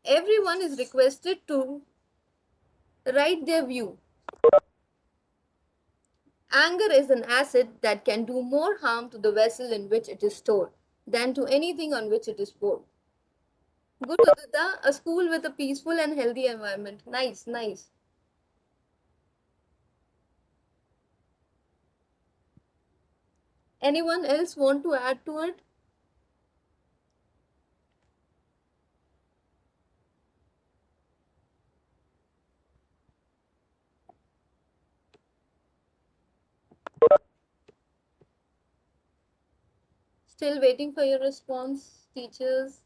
everyone is requested to write their view. Anger is an acid that can do more harm to the vessel in which it is stored than to anything on which it is poured. Good, Udita. A school with a peaceful and healthy environment. Nice, nice. Anyone else want to add to it? Still waiting for your response, teachers.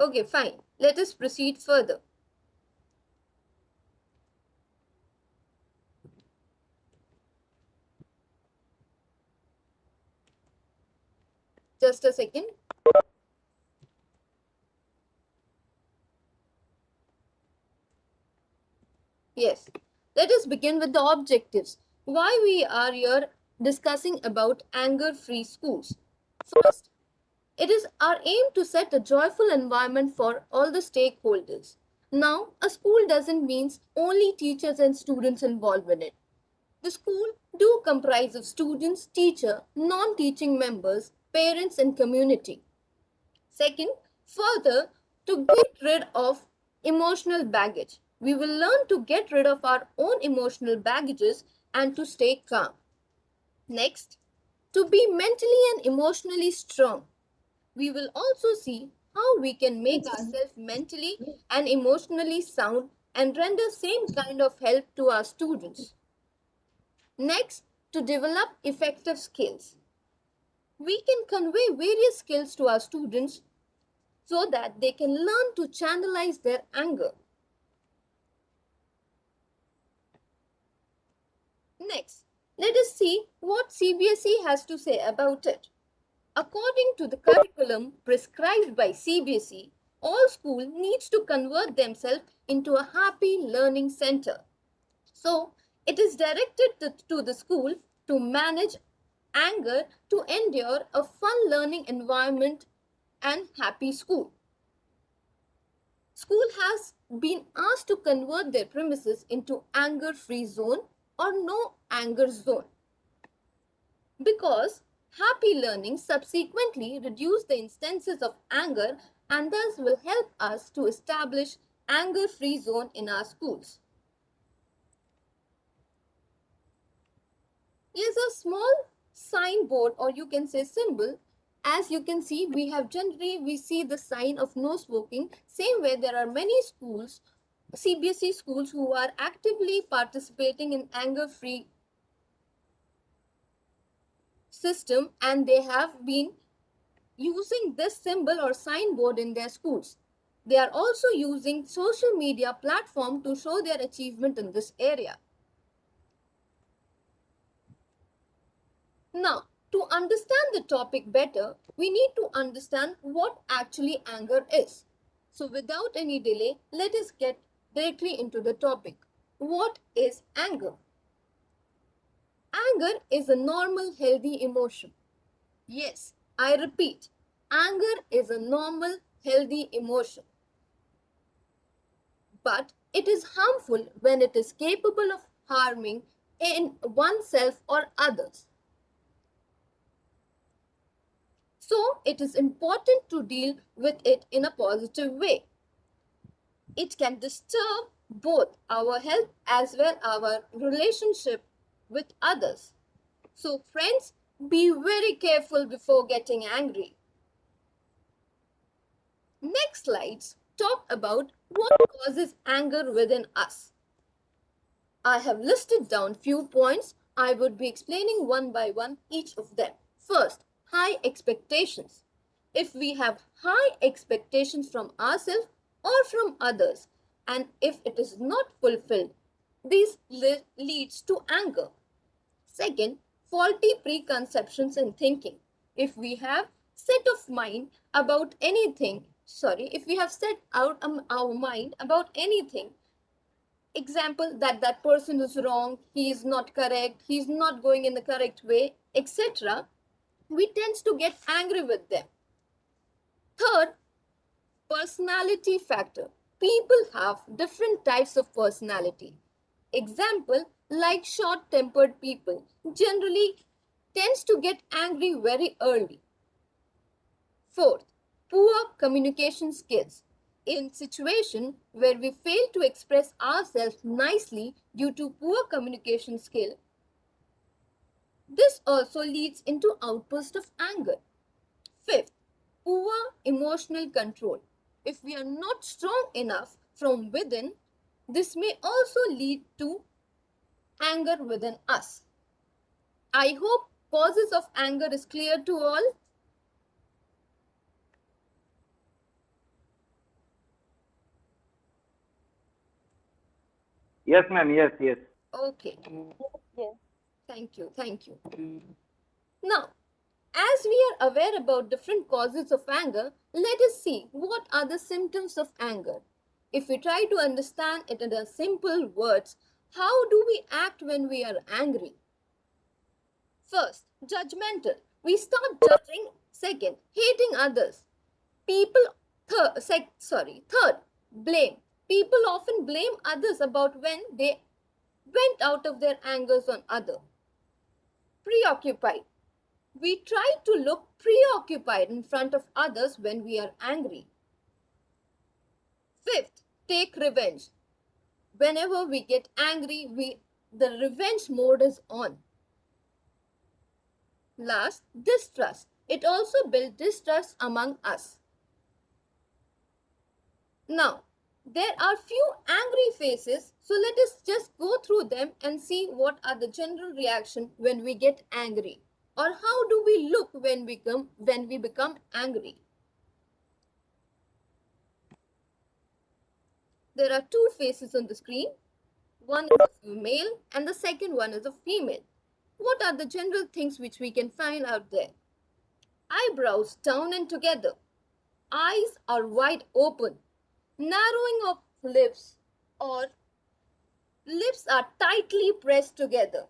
Okay, fine. Let us proceed further. Just a second. Yes. Let us begin with the objectives. Why we are here discussing about anger-free schools. First, it is our aim to set a joyful environment for all the stakeholders. Now, a school doesn't mean only teachers and students involved in it. The school do comprise of students, teacher, non-teaching members, parents and community. Second, further, to get rid of emotional baggage. We will learn to get rid of our own emotional baggages and to stay calm. Next, to be mentally and emotionally strong. We will also see how we can make ourselves mentally and emotionally sound and render same kind of help to our students. Next, to develop effective skills. We can convey various skills to our students so that they can learn to channelize their anger. Next, let us see what CBSE has to say about it. According to the curriculum prescribed by CBSE, all school needs to convert themselves into a happy learning center. So, it is directed to the school to manage anger to endure a fun learning environment and happy school. School has been asked to convert their premises into anger-free zone or no anger zone because happy learning subsequently reduce the instances of anger and thus will help us to establish anger-free zone in our schools. Here's a small signboard or you can say symbol. As you can see, we see the sign of no smoking. Same way there are many schools, CBSE schools who are actively participating in anger-free system and they have been using this symbol or signboard in their schools. They are also using social media platform to show their achievement in this area. Now, to understand the topic better, we need to understand what actually anger is. So without any delay, let us get directly into the topic. What is anger? Anger is a normal, healthy emotion. Yes, I repeat, anger is a normal, healthy emotion. But it is harmful when it is capable of harming in oneself or others. So, it is important to deal with it in a positive way. It can disturb both our health as well our relationship with others. So, friends, be very careful before getting angry. Next slides talk about what causes anger within us. I have listed down few points. I would be explaining one by one each of them. First, high expectations. If we have high expectations from ourselves or from others, and if it is not fulfilled, this leads to anger. Second, faulty preconceptions in thinking. If we have set of mind about anything, if we have set out our mind about anything, example that that person is wrong, he is not correct, he is not going in the correct way, etc., we tend to get angry with them. Third, personality factor. People have different types of personality. Example, like short-tempered people generally tends to get angry very early. Fourth, poor communication skills. In situation where we fail to express ourselves nicely due to poor communication skill, this also leads into outburst of anger. Fifth, poor emotional control. If we are not strong enough from within, this may also lead to anger within us. I hope causes of anger is clear to all. Yes, ma'am. Yes, yes. Okay, Yes. thank you, thank you. Now, as we are aware about different causes of anger, let us see what are the symptoms of anger. If we try to understand it in a simple words, how do we act when we are angry? First, judgmental. We start judging. Second, hating others. People, third, blame. People often blame others about when they went out of their angers on other. Preoccupied. We try to look preoccupied in front of others when we are angry. Fifth, take revenge. Whenever we get angry, the revenge mode is on. Last, distrust. It also builds distrust among us. Now, there are few angry faces, so let us just go through them and see what are the general reaction when we get angry, or how do we look when we become angry. There are two faces on the screen. One is a male and the second one is a female. What are the general things which we can find out there? Eyebrows down and together. Eyes are wide open. Narrowing of lips, or lips are tightly pressed together.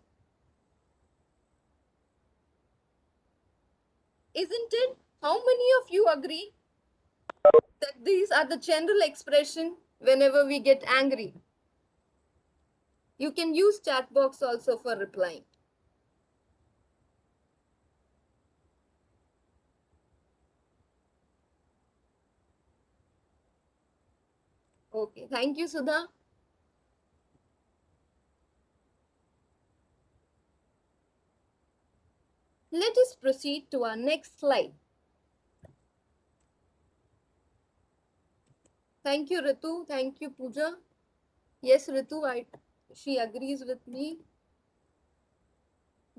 Isn't it? How many of you agree that these are the general expression whenever we get angry? You can use chat box also for replying. Okay, thank you, Sudha. Let us proceed to our next slide. Thank you, Ritu. Thank you, Pooja. Yes, Ritu, she agrees with me.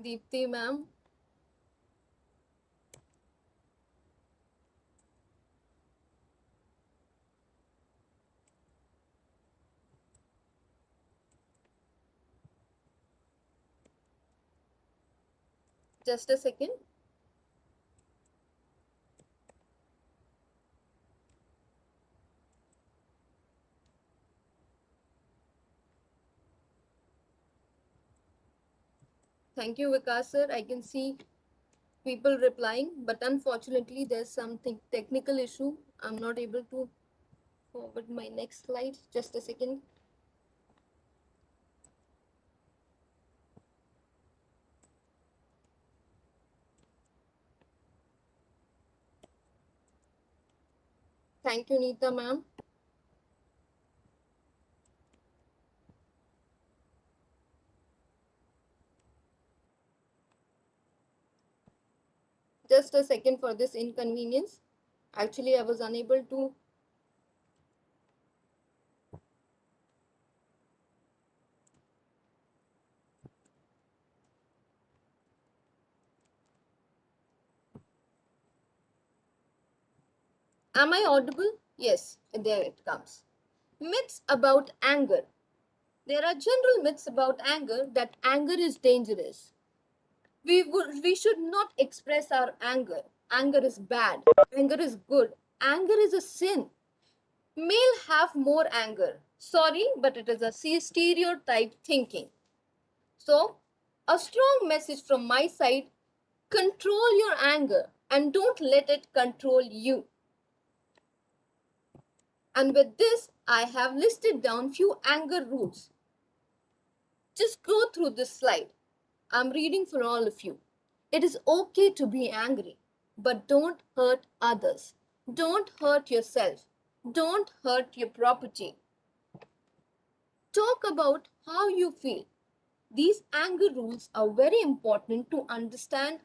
Deepti, ma'am. Just a second. Thank you, Vikas sir. I can see people replying, but unfortunately there's something technical issue. I'm not able to forward my next slide. Just a second. Thank you, Neeta ma'am. Just a second for this inconvenience. Actually, I was unable to. Am I audible? Yes, there it comes. Myths about anger. There are general myths about anger that anger is dangerous. We should not express our anger. Anger is bad. Anger is good. Anger is a sin. Male have more anger. Sorry, but it is a stereotype thinking. So, a strong message from my side: control your anger and don't let it control you. And with this, I have listed down few anger rules. Just go through this slide. I'm reading for all of you. It is okay to be angry, but don't hurt others. Don't hurt yourself. Don't hurt your property. Talk about how you feel. These anger rules are very important to understand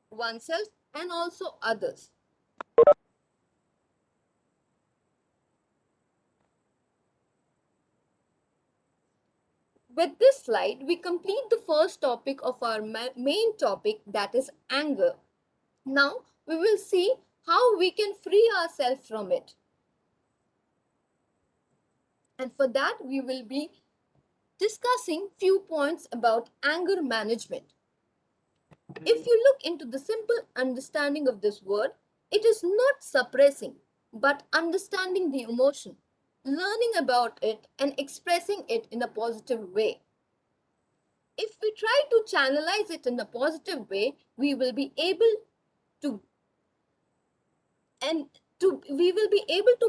oneself and also others. With this slide, we complete the first topic of our main topic, that is anger. Now, we will see how we can free ourselves from it. And for that, we will be discussing few points about anger management. If you look into the simple understanding of this word, it is not suppressing, but understanding the emotion, learning about it and expressing it in a positive way. If we try to channelize it in a positive way, we will be able to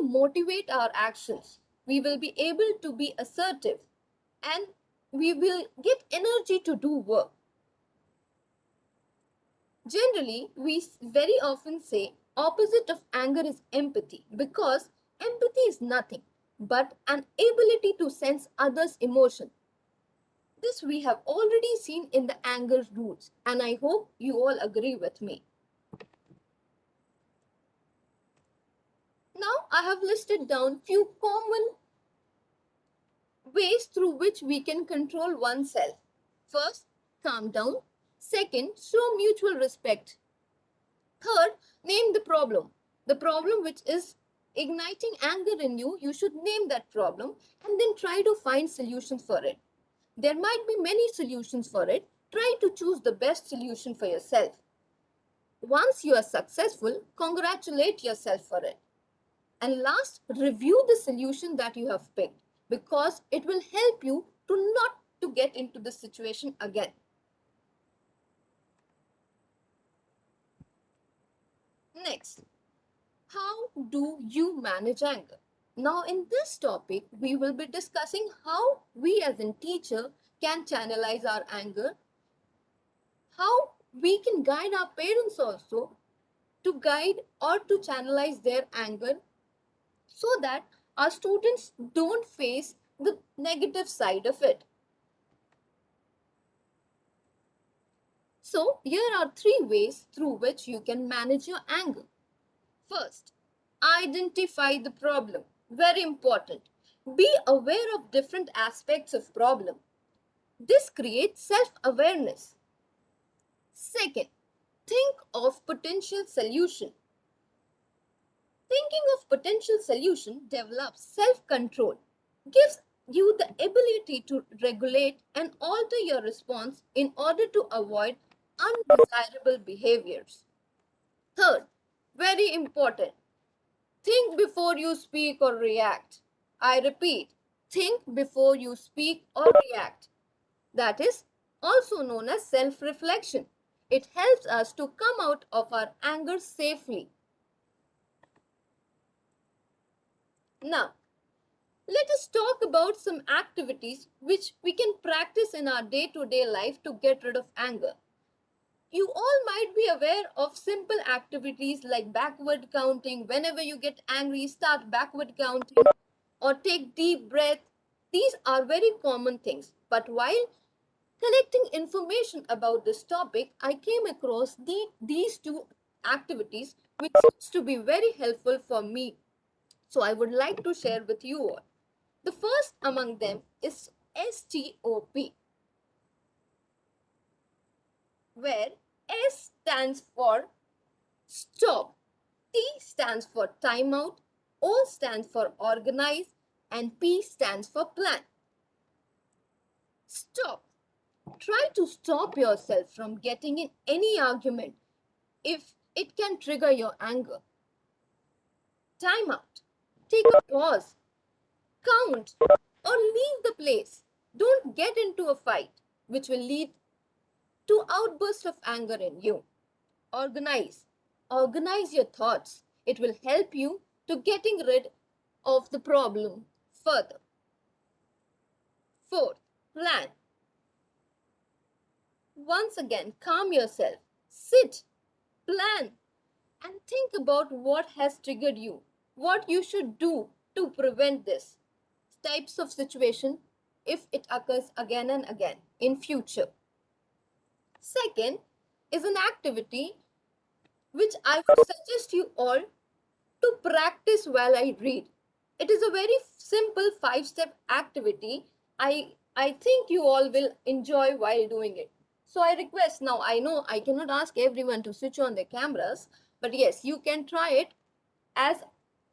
motivate our actions. We will be able to be assertive and we will get energy to do work. Generally, we very often say opposite of anger is empathy, because empathy is nothing but an ability to sense others' emotion. This we have already seen in the anger rules, and I hope you all agree with me. Now I have listed down few common ways through which we can control oneself. First, calm down. Second, show mutual respect. Third, name the problem. The problem which is igniting anger in you, you should name that problem and then try to find solutions for it. There might be many solutions for it. Try to choose the best solution for yourself. Once you are successful, congratulate yourself for it. And last, review the solution that you have picked, because it will help you to not to get into the situation again. Next, how do you manage anger? Now in this topic, we will be discussing how we as a teacher can channelize our anger, how we can guide our parents also to guide or to channelize their anger, so that our students don't face the negative side of it. So here are 3 ways through which you can manage your anger. First, identify the problem. Very important. Be aware of different aspects of problem. This creates self-awareness. Second, think of potential solution. Thinking of potential solution develops self-control, gives you the ability to regulate and alter your response in order to avoid undesirable behaviors. Third, very important, think before you speak or react. I repeat, think before you speak or react. That is also known as self-reflection. It helps us to come out of our anger safely. Now, let us talk about some activities which we can practice in our day-to-day life to get rid of anger. You all might be aware of simple activities like backward counting. Whenever you get angry, start backward counting or take deep breath. These are very common things. But while collecting information about this topic, I came across these 2 activities which seems to be very helpful for me. So I would like to share with you all. The first among them is STOP, where S stands for stop, T stands for timeout, O stands for organize, and P stands for plan. Stop. Try to stop yourself from getting in any argument if it can trigger your anger. Time out. Take a pause. Calm ground, or leave the place. Don't get into a fight, which will lead to outbursts of anger in you. Organize. Organize your thoughts. It will help you to getting rid of the problem further. Fourth, plan. Once again, calm yourself. Sit, plan, and think about what has triggered you, what you should do to prevent this types of situation if it occurs again and again in future. Second is an activity which I would suggest you all to practice while I read. It is a very simple 5-step activity. I think you all will enjoy while doing it. So I request, now I know I cannot ask everyone to switch on their cameras, but yes, you can try it as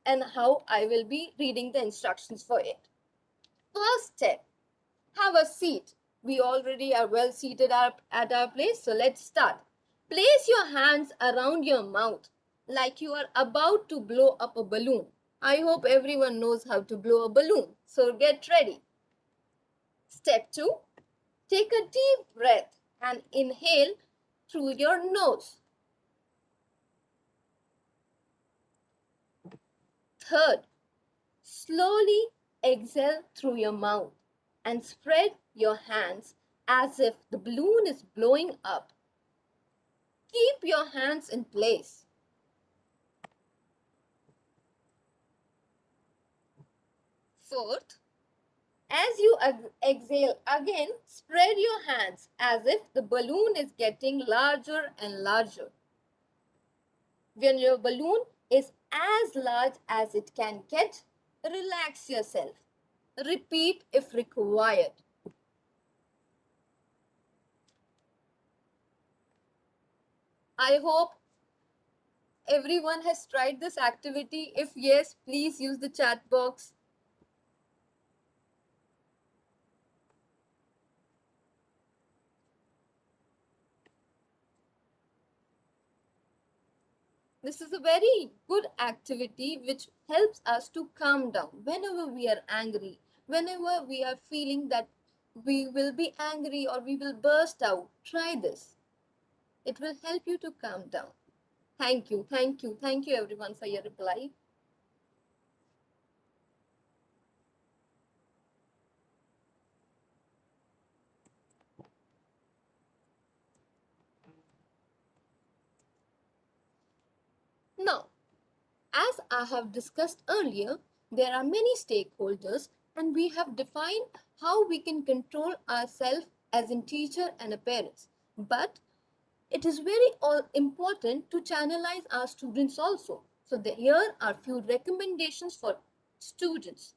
and how I will be reading the instructions for it. First step, have a seat. We already are well seated up at our place, so let's start. Place your hands around your mouth like you are about to blow up a balloon. I hope everyone knows how to blow a balloon, so get ready. Step 2, take a deep breath and inhale through your nose. Third, slowly exhale through your mouth and spread your hands as if the balloon is blowing up. Keep your hands in place. Fourth, as you exhale again, spread your hands as if the balloon is getting larger and larger. When your balloon is as large as it can get, relax yourself. Repeat if required. I hope everyone has tried this activity. If yes, please use the chat box. This is a very good activity which helps us to calm down whenever we are angry, whenever we are feeling that we will be angry or we will burst out. Try this. It will help you to calm down. Thank you, thank you, thank you everyone for your reply. Now, as I have discussed earlier, there are many stakeholders and we have defined how we can control ourselves as a teacher and a parent. But it is very important to channelize our students also. So here are few recommendations for students.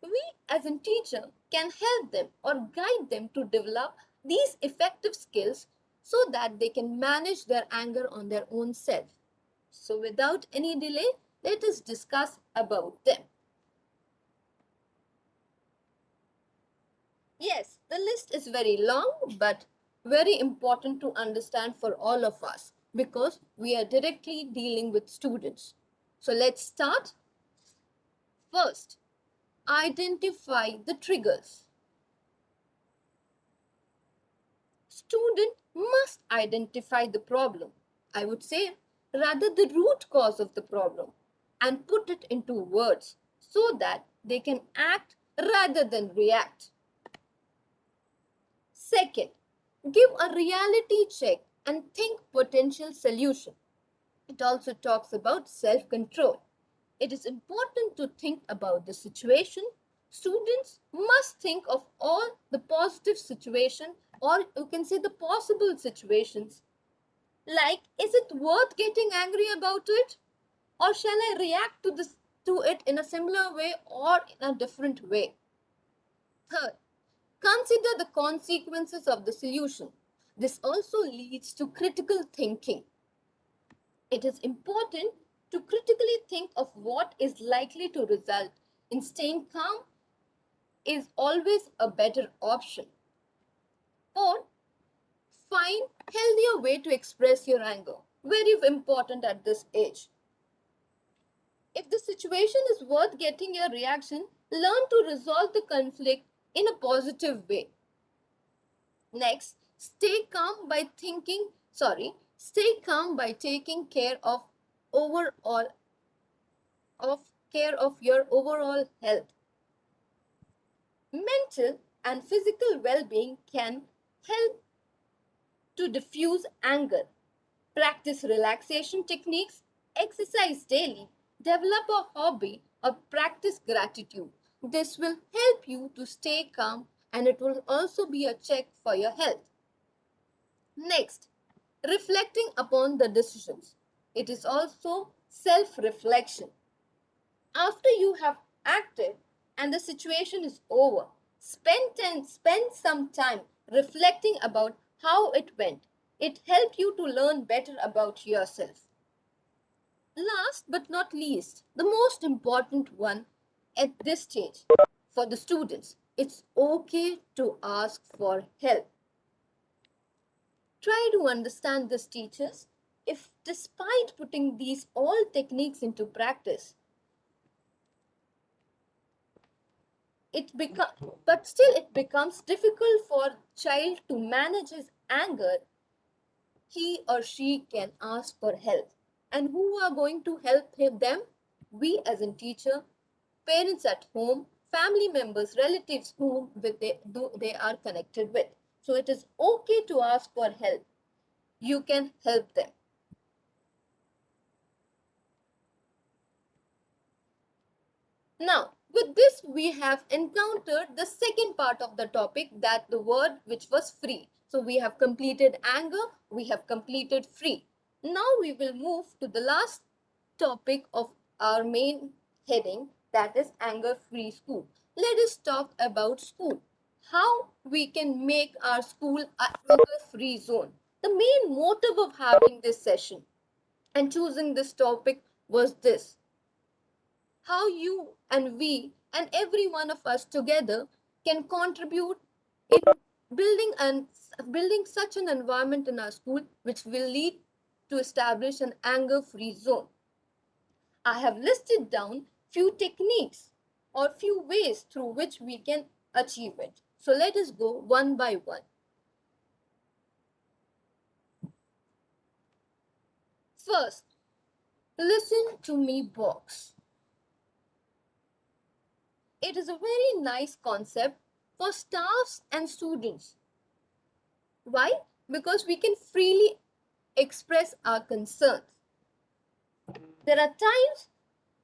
We as a teacher can help them or guide them to develop these effective skills so that they can manage their anger on their own self. So without any delay, let us discuss about them. Yes, the list is very long but very important to understand for all of us because we are directly dealing with students. So let's start. First, identify the triggers. Student must identify the problem. I would say rather the root cause of the problem and put it into words so that they can act rather than react. Second, give a reality check and think potential solution. It also talks about self-control. It is important to think about the situation. Students must think of all the positive situation or you can say the possible situations. Like, is it worth getting angry about it? Or shall I react to it in a similar way or in a different way? Third, consider the consequences of the solution. This also leads to critical thinking. It is important to critically think of what is likely to result in staying calm is always a better option. Or find healthier way to express your anger. Very important at this age. If the situation is worth getting your reaction, learn to resolve the conflict in a positive way. Next, stay calm by taking overall care of your overall health. Mental and physical well-being can help to diffuse anger. Practice relaxation techniques, exercise daily, develop a hobby, or practice gratitude. This will help you to stay calm and it will also be a check for your health. Next, reflecting upon the decisions. It is also self-reflection. After you have acted and the situation is over, spend some time reflecting about how it went. It helps you to learn better about yourself. Last but not least, the most important one at this stage for the students, it's okay to ask for help. Try to understand this, teachers. If despite putting these all techniques into practice, but still it becomes difficult for child to manage his anger, he or she can ask for help. And who are going to help them? We as a teacher, parents at home, family members, relatives whom they are connected with. So it is okay to ask for help. You can help them. Now, with this, we have encountered the second part of the topic, that the word which was free. So we have completed anger, we have completed free. Now we will move to the last topic of our main heading, that is anger-free school. Let us talk about school. How we can make our school an anger-free zone. The main motive of having this session and choosing this topic was this: how you and we and every one of us together can contribute in building such an environment in our school which will lead to establish an anger-free zone. I have listed down few techniques or few ways through which we can achieve it. So let us go one by one. First, listen to me box. It is a very nice concept for staffs and students. Why? Because we can freely express our concerns. There are times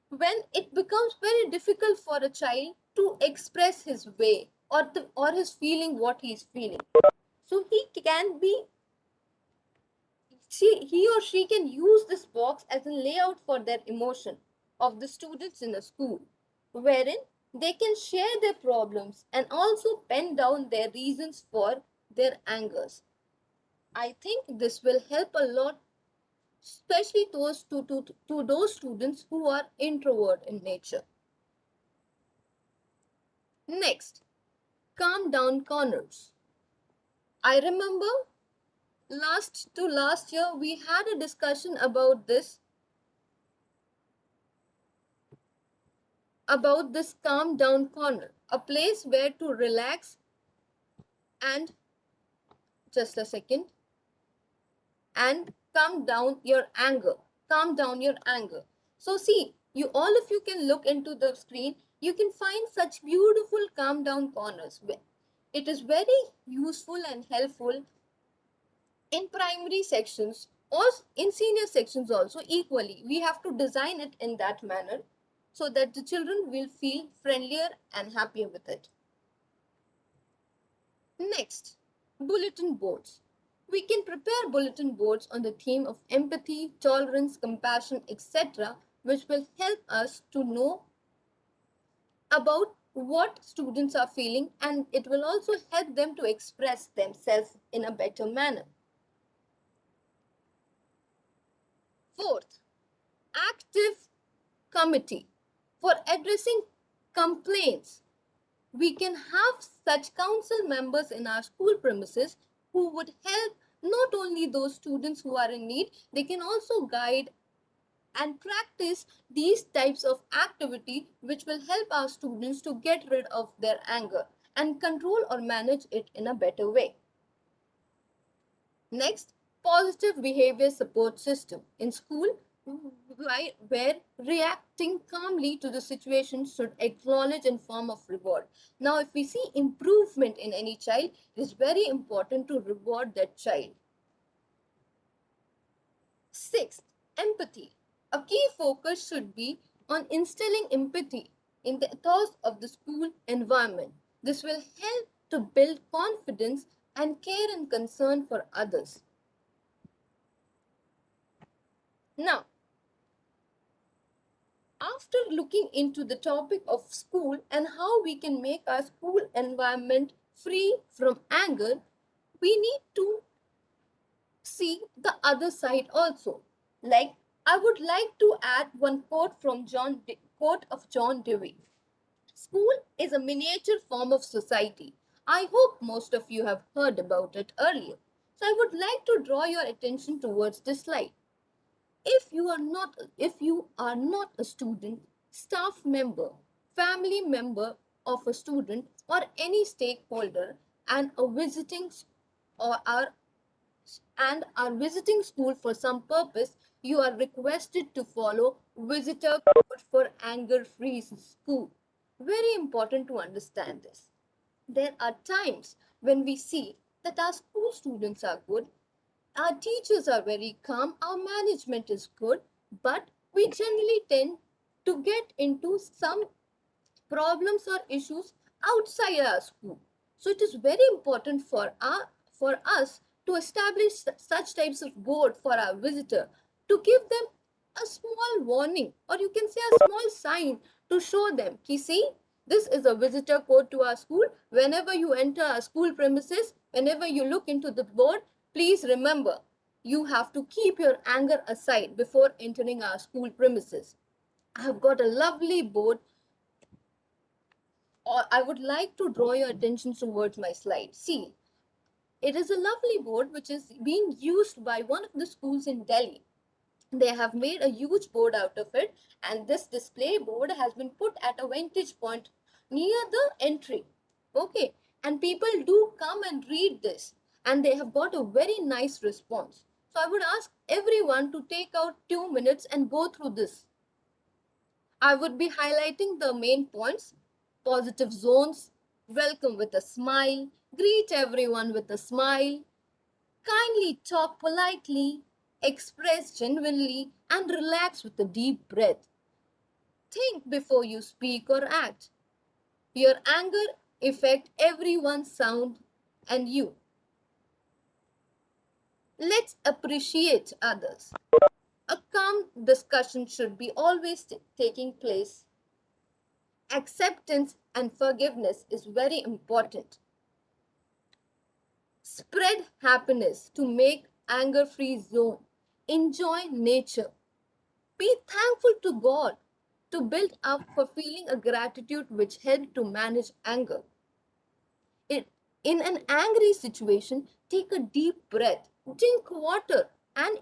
when it becomes very difficult for a child to express his way or his feeling, what he is feeling. So he or she can use this box as a layout for their emotion of the students in a school, wherein they can share their problems and also pen down their reasons for their angers. I think this will help a lot, especially to those students who are introvert in nature. Next, calm down corners. I remember last year we had a discussion about this calm down corner, a place where to relax and just a second and calm down your anger. So see, you all of you can look into the screen. You can find such beautiful calm down corners. It is very useful and helpful in primary sections or in senior sections also. Equally, we have to design it in that manner so that the children will feel friendlier and happier with it. Next, bulletin boards. We can prepare bulletin boards on the theme of empathy, tolerance, compassion, etc., which will help us to know about what students are feeling, and it will also help them to express themselves in a better manner. Fourth, active committee. For addressing complaints, we can have such council members in our school premises who would help not only those students who are in need, they can also guide and practice these types of activity which will help our students to get rid of their anger and control or manage it in a better way. Next, positive behavior support system. In school, where reacting calmly to the situation should acknowledge in form of reward. Now, if we see improvement in any child, it is very important to reward that child. Sixth, empathy. A key focus should be on instilling empathy in the ethos of the school environment. This will help to build confidence and care and concern for others. Now, after looking into the topic of school and how we can make our school environment free from anger, we need to see the other side also. Like, I would like to add one quote of John Dewey. School is a miniature form of society. I hope most of you have heard about it earlier. So I would like to draw your attention towards this slide. If you are not a student, staff member, family member of a student or any stakeholder and a visiting or are and are visiting school for some purpose, you are requested to follow visitor code for anger free school. Very important to understand this. There are times when we see that our school students are good, our teachers are very calm, our management is good, but we generally tend to get into some problems or issues outside our school. So it is very important for us to establish such types of board for our visitor, to give them a small warning, or you can say a small sign to show them, see, this is a visitor code to our school. Whenever you enter our school premises, whenever you look into the board, please remember, you have to keep your anger aside before entering our school premises. I have got a lovely board, or I would like to draw your attention towards my slide. See, it is a lovely board which is being used by one of the schools in Delhi. They have made a huge board out of it, and this display board has been put at a vantage point near the entry. Okay, and people do come and read this, and they have got a very nice response. So I would ask everyone to take out 2 minutes and go through this. I would be highlighting the main points: positive zones, welcome with a smile, greet everyone with a smile, kindly talk politely, express genuinely, and relax with a deep breath. Think before you speak or act. Your anger affects everyone's sound and you. Let's appreciate others. A calm discussion should be always taking place. Acceptance and forgiveness is very important. Spread happiness to make anger-free zone. Enjoy nature. Be thankful to God to build up for feeling a gratitude which help to manage anger. It, in an angry situation, take a deep breath, drink water, and